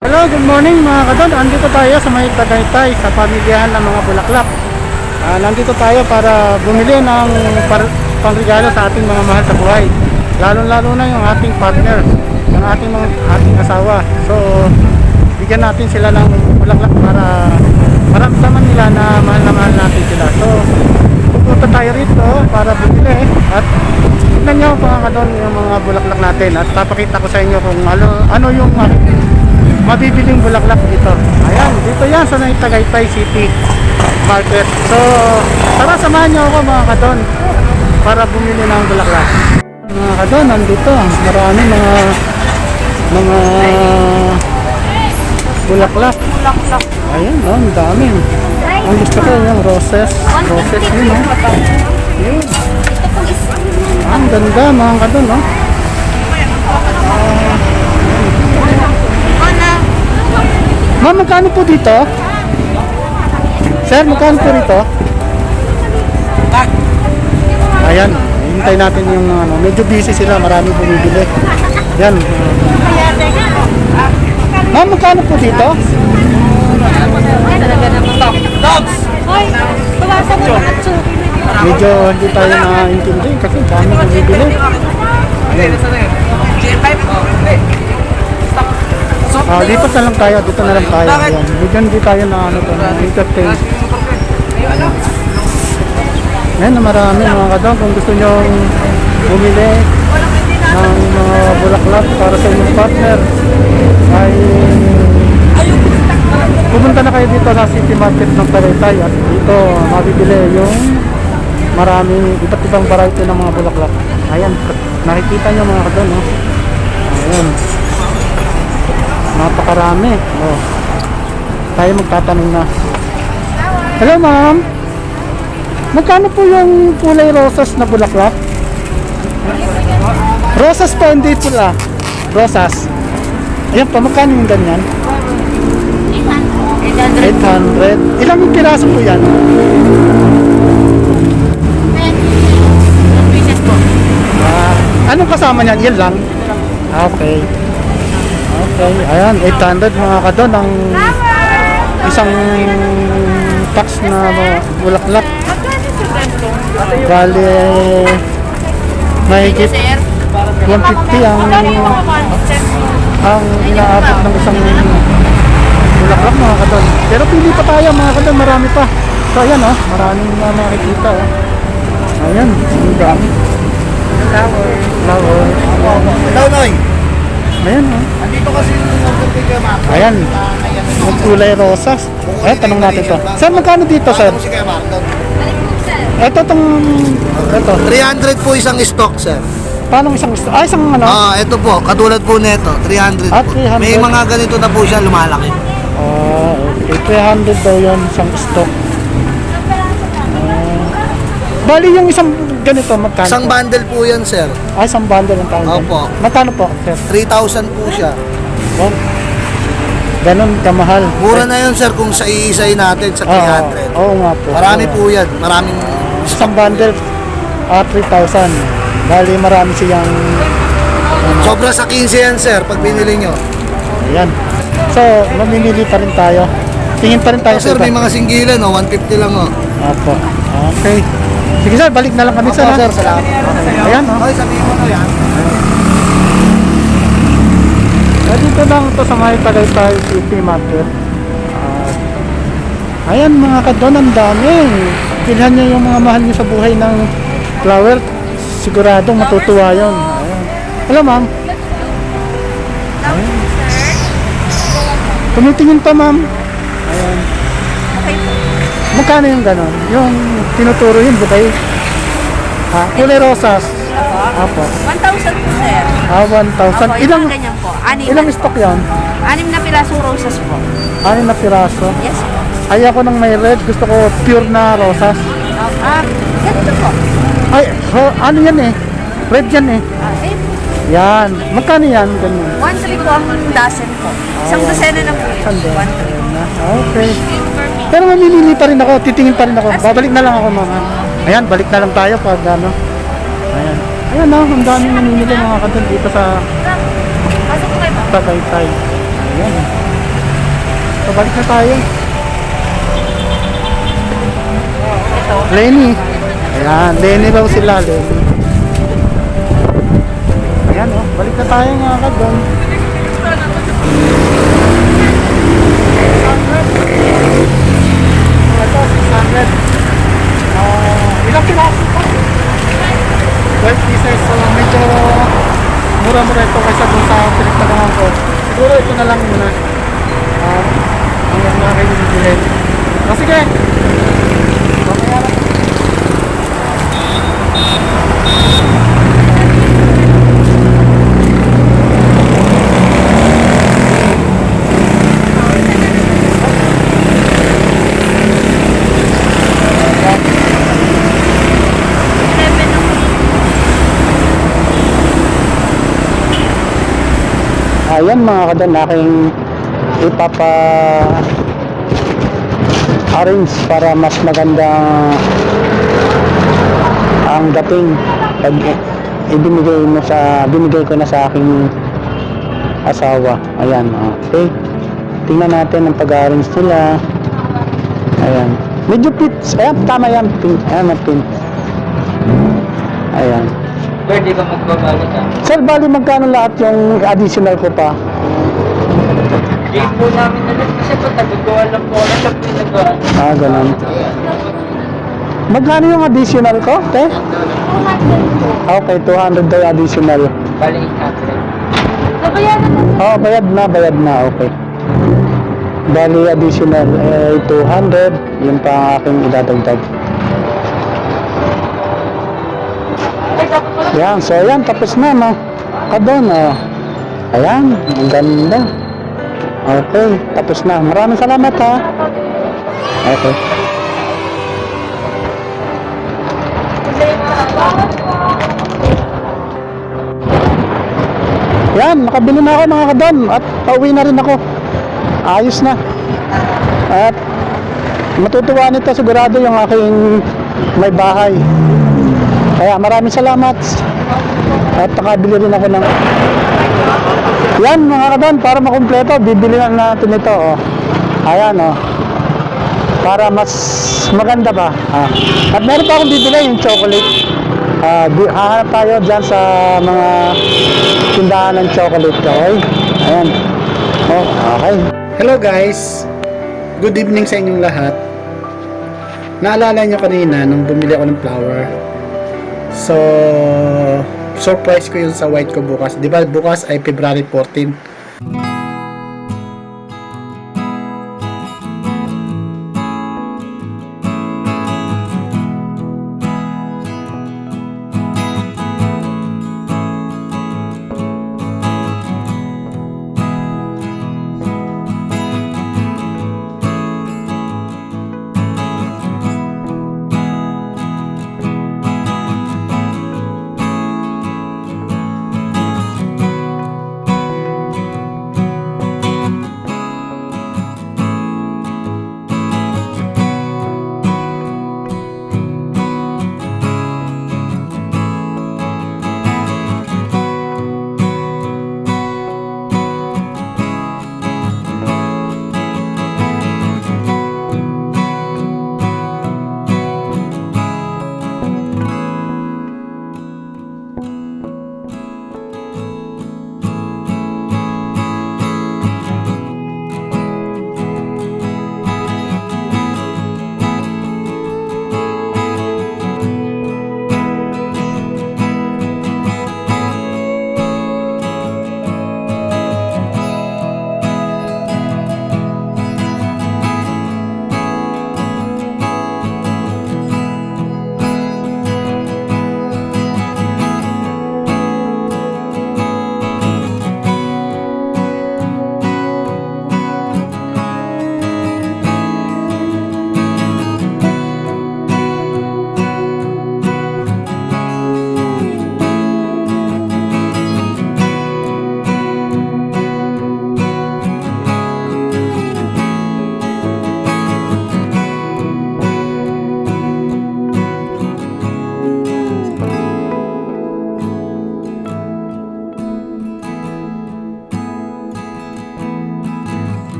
Hello, good morning mga kadon. Andito tayo sa may Tagaytay sa pamilyahan ng mga bulaklak. Nandito tayo para bumili ng pangregalo sa ating mga mahal sa buhay. Lalo-lalo na yung ating partner, yung ating asawa. So, bigyan natin sila ng bulaklak para maramdaman nila na mahal natin sila. So, pupunta tayo rito para bumili at tignan nyo mga kadon yung mga bulaklak natin at papakita ko sa inyo kung ano yung mabibiling bulaklak dito. Ayan, dito yan sa Tagaytay City Market. So, tara samahan nyo ako mga kadon para bumili ng bulaklak. Mga kadon, nandito marami mga bulaklak. Ayan, ang dami. Ang gusto ko yung roses yun, yun. Ang ganda mga kadon, no? Ma'am, magkano po dito? Sir, magkano po rito? Ayan, hintay natin yung medyo busy sila, marami bumibili. Yan. Ma'am, magkano po dito? Medyo hindi tayo na-intindi kasi dami bumibili. Lipat na lang tayo, dito na lang tayo. Ayan. Medyo hindi tayo na entertain. Ayan, marami mga kadon. Kung gusto nyo bumili ng mga bulaklak para sa inyong partner, ay pumunta na kayo dito sa City Market ng Tagaytay at dito mabibili yung maraming iba't ibang variety ng mga bulaklak. Ayan, nakikita nyo mga kadon, no? Ayan, napakarami. Tayo magtatanong na. Hello ma'am, magkano po yung kulay rosas na bulaklak? Rosas po, hindi pula. Rosas. Ayan pa, magkano yung ganyan? 800. Ilang piraso po yan? 10 pieces po. Anong kasama niyan? Yan lang? Okay. Okay, ayan, 800 mga kadon ang isang box na bulaklak. Bali, mahigit 150 ang inaabot ng isang bulaklak mga kadon. Pero pili pa tayo mga kadon, marami pa. So ayan maraming makikita Ayan, ang dami. Flower. Ayan Andito kasi yung ayan, magkulay rosas. Eh, tanong natin to. Sir, magkano dito, sir? si Kuya Marco. Ito 300 po isang stock, sir. paano isang gusto? Ah, isang ano? Ito po, katulad po nito, 300 Ah, po. 300. May mga ganito na po siya lumalaki. Okay. 300 daw yan, isang stock. Bali yung isang ganito, magkano? Isang bundle po yan, sir. Ah, isang bundle ang tawag. Opo. Magkano po, sir? 3,000 po siya. Oh, ganun kamahal. Mura na yun, sir, kung sa iisay natin sa 300. Oo nga po. Marami po yan. Maraming Isang bundle, 3,000. Bali, marami siyang sobra sa 15 yan, sir, pag binili nyo. ayan. So, mamimili pa rin tayo. Tingin pa rin tayo Sir, iba. may mga singgilan, 150 lang, Opo. Okay. Sige sir, balik na lang kami sir. Opo, ha? sir, salamat. Ayan Okay, sabihin mo na yan. Dito lang ito sa may Tagaytay City Market. Ayan mga kadon, ang dami. Bilhan niyo yung mga mahal niyo sa buhay ng flower. Siguradong matutuwa yun. Ayan. Hello ma'am. Ayan. Tumitingin pa ma'am. Ayan. Magkano yung ganon? Yung tinuturo yun, bukay. Kulay rosas. Apo. 1,000 po, sir. 1,000. Ilang ganyan po. Ilang stock yan? 6 na pirasong roses po. 6 na piraso. Yes po. Ay ako ng may red, gusto ko pure na rosas. Ganito po. Ay, ano yan eh? Red yan eh. Yan. Magkano yan? Ganyan. 1,300 po ang dozen po. Isang dosena na po yun. Sando. 1,300. Okay. Pero mamimili pa rin ako, titingin pa rin ako. Babalik na lang ako mga. Ayan, balik na lang tayo pag ano. Ayan. Ayan na, ang daming namimili mga kadun dito sa Pasok po kayo. Tagaytay. Ayan. So, balik na tayo. Lenny. Ayan, Lenny raw sila, Lenny. Ayan, oh, balik na tayo mga kadon. Ito, 600. Ilang pinaso pa? 12 pieces. So, medyo mura-mura ito kaysa dun sa pinagtabangan ko. Siguro ito na lang muna. Hanggang na kayo bibilhin. O sige. Mamaya na. Ayan mga kadon, aking ipapa arrange para mas magandang ang dating pag binigay ko na sa aking asawa. Ayan, okay. Tingnan natin ang pag-arrange nila. Ayan. Medyo pits. Ayan, tama yan. Pin. Ayan, pin. Ayan. Pwede ka magbabalik ka. Sir, bali magkano lahat yung additional ko pa? Hindi po namin alam kasi po nagagawa lang po. Alam po yung nagawa. Ganun. Magkano yung additional ko, te? 200 po. Okay, 200 daw additional. Bali, 800. Nabayaran na. Bayad na, okay. Bali additional 200, yun pa ang aking idadagdag. Yan, so ayan, tapos na, no? Kadon, ayan, ang ganda. Okay, tapos na. Maraming salamat, ha? Okay. Yan, nakabili na ako mga kadon at pauwi na rin ako. Ayos na. At matutuwa nito sigurado yung aking may bahay. Kaya maraming salamat. At nakabili rin ako ng yan mga kadon, para makumpleto bibili na natin ito, oh. Ayan, oh. Para mas maganda ba. At meron pa akong bibili yung chocolate. Hahanap tayo dyan sa mga tindahan ng chocolate, okay? Ayan. Oh, okay. Hello guys. Good evening sa inyong lahat. Naalala nyo kanina nung bumili ako ng flower. So, surprise ko yun sa white ko bukas. Di ba bukas ay February 14.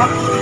po.